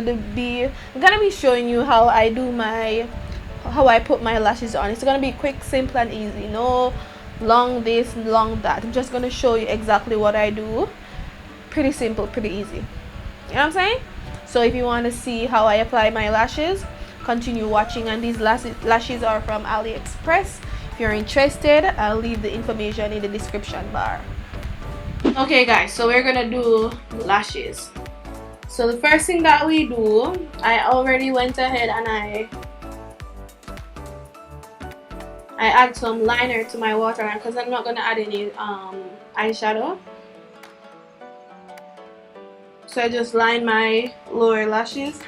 be showing you how I put my lashes on. It's gonna be quick, simple, and easy. No long this, long that. I'm just gonna show you exactly what I do. Pretty simple, pretty easy. You know what I'm saying? So if you want to see how I apply my lashes, continue watching. And these lashes are from AliExpress. If you're interested, I'll leave the information in the description bar. Okay guys, so we're gonna do lashes. So the first thing that we do, I already went ahead and I add some liner to my waterline because I'm not gonna add any eyeshadow. So I just line my lower lashes.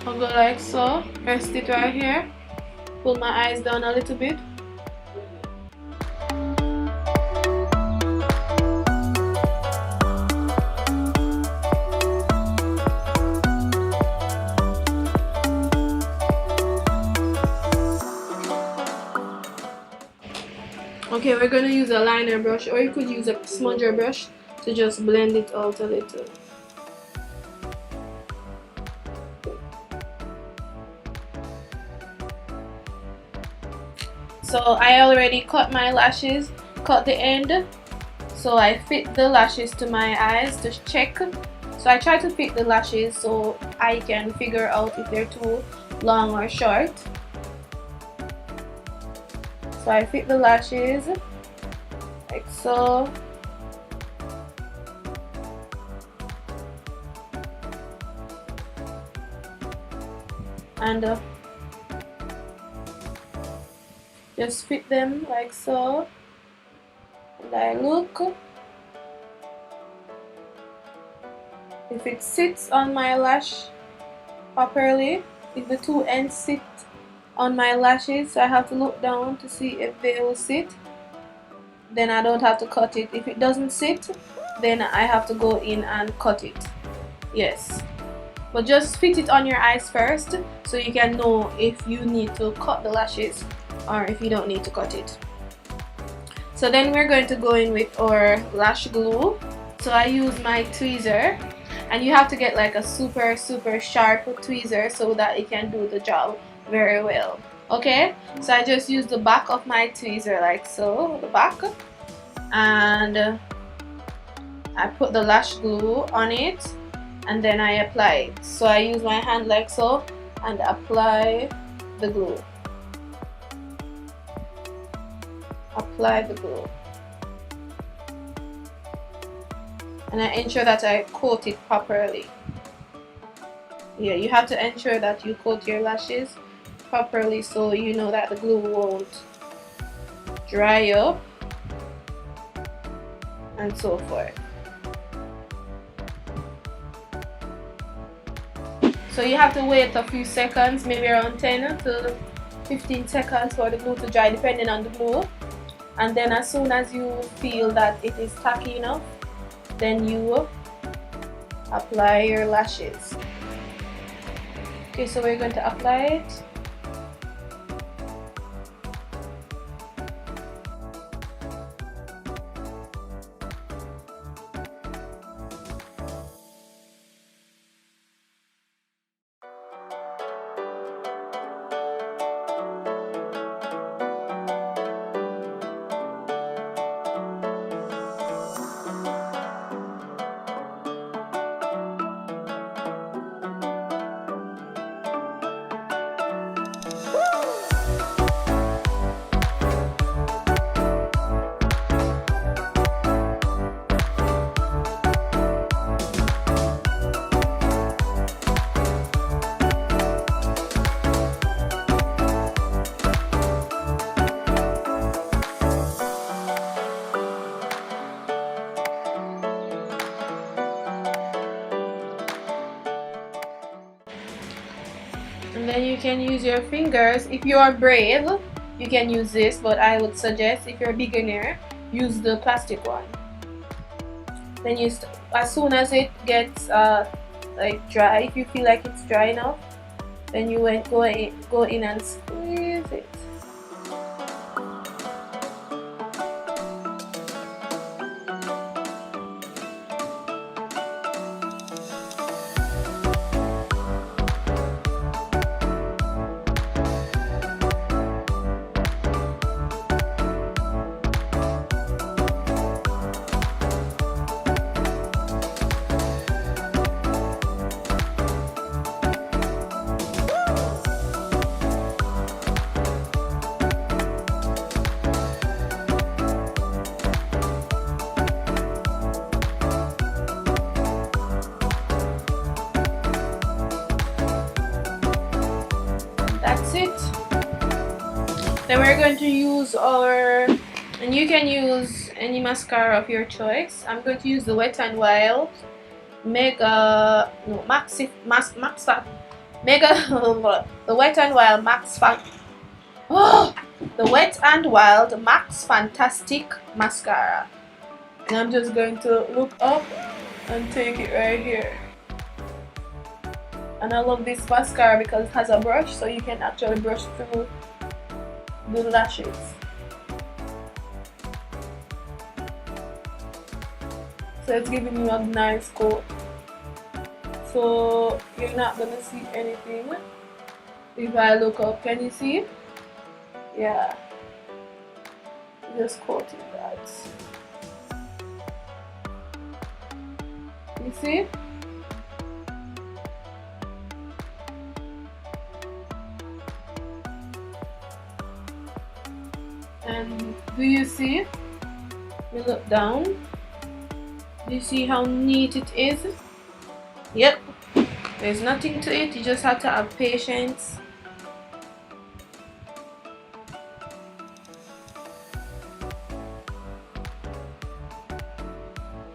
I'll go like so, rest it right here, pull my eyes down a little bit. Okay, we're gonna use a liner brush, or you could use a smudger brush to just blend it out a little. So I already cut my lashes, cut the end, so I fit the lashes to my eyes to check. So I try to fit the lashes so I can figure out if they're too long or short. So I fit the lashes like so. And just fit them like so. And I look. If it sits on my lash properly, if the two ends sit on my lashes, so I have to look down to see if they will sit, then I don't have to cut it. If it doesn't sit, then I have to go in and cut it. Yes, but just fit it on your eyes first so you can know if you need to cut the lashes or if you don't need to cut it. So then we're going to go in with our lash glue. So I use my tweezer, and you have to get like a super sharp tweezer so that it can do the job very well. Okay, so I just use the back of my tweezer like so, the back, and I put the lash glue on it, and then I apply it. So I use my hand like so and apply the glue. Apply the glue, and I ensure that I coat it properly. Yeah, you have to ensure that you coat your lashes properly so you know that the glue won't dry up and so forth. So you have to wait a few seconds, maybe around 10 to 15 seconds for the glue to dry, depending on the glue. And then as soon as you feel that it is tacky enough, then you apply your lashes. Okay, so we're going to apply it. And then you can use your fingers. If you are brave, you can use this, but I would suggest if you're a beginner, use the plastic one. Then you as soon as it gets like dry, if you feel like it's dry enough, then you go in and squeeze it. Then we're going to use our, and you can use any mascara of your choice. I'm going to use the Wet n Wild Mega, no, Max Fat, Mega, the Wet n Wild Max Fat, oh, the Wet n Wild Max Fantastic Mascara. And I'm just going to look up and take it right here. And I love this mascara because it has a brush, so you can actually brush through the lashes. So it's giving you a nice coat. So you're not gonna see anything if I look up. Can you see? Yeah. Just coating that. You see? And do you see? You look down. Do you see how neat it is? Yep. There's nothing to it. You just have to have patience.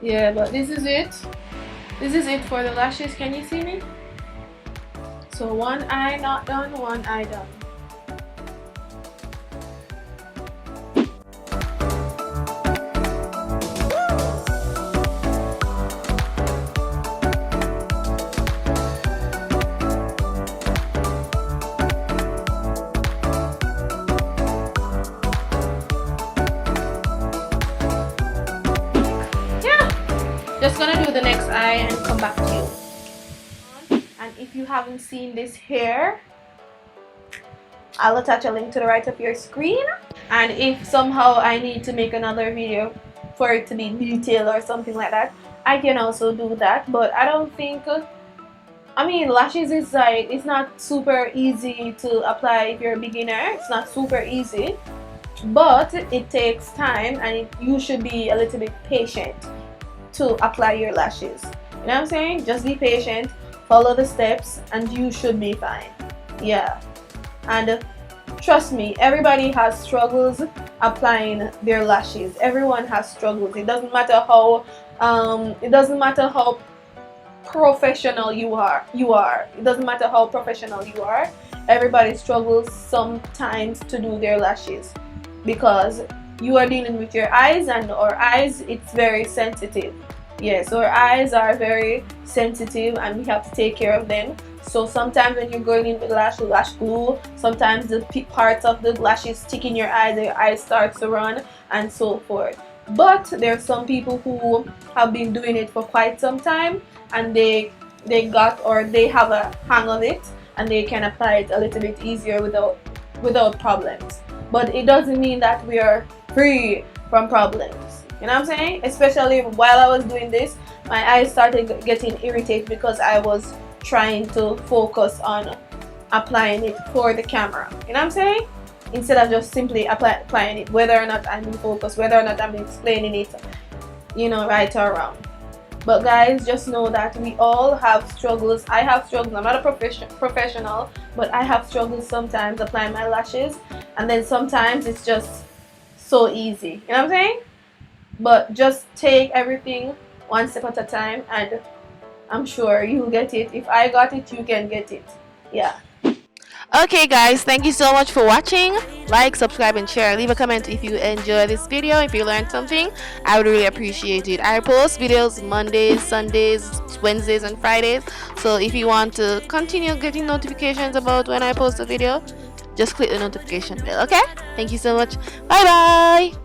Yeah, but this is it. This is it for the lashes. Can you see me? So one eye not done, one eye done. Just gonna do the next eye and come back to you. And if you haven't seen this hair, I'll attach a link to the right of your screen. And if somehow I need to make another video for it to be detailed or something like that, I can also do that. But I don't think, I mean, lashes is like, it's not super easy to apply if you're a beginner. It's not super easy, but it takes time, and you should be a little bit patient to apply your lashes. You know what I'm saying? Just be patient, follow the steps, and you should be fine. Yeah. And trust me, everybody has struggles applying their lashes. Everyone has struggles. It doesn't matter how professional you are. It doesn't matter how professional you are. Everybody struggles sometimes to do their lashes because you are dealing with your eyes, and our eyes, it's very sensitive. Yes, our eyes are very sensitive and we have to take care of them. So sometimes when you're going in with lash glue, sometimes the parts of the lashes stick in your eyes starts to run, and so forth. But there are some people who have been doing it for quite some time, and they have a hang of it, and they can apply it a little bit easier without problems. But it doesn't mean that we are free from problems. You know what I'm saying? Especially while I was doing this, my eyes started getting irritated because I was trying to focus on applying it for the camera. You know what I'm saying? Instead of just simply applying it, whether or not I'm in focus, whether or not I'm explaining it, you know, right or wrong. But guys, just know that we all have struggles. I have struggles. I'm not a professional, but I have struggles sometimes applying my lashes, and then sometimes it's just so easy. You know what I'm saying? But just take everything one step at a time, and I'm sure you'll get it. If I got it, you can get it. Yeah. Okay guys, thank you so much for watching. Like, subscribe, and share. Leave a comment if you enjoy this video. If you learned something, I would really appreciate it. I post videos Mondays, Sundays, Wednesdays, and Fridays. So if you want to continue getting notifications about when I post a video, just click the notification bell. Okay, thank you so much. Bye bye.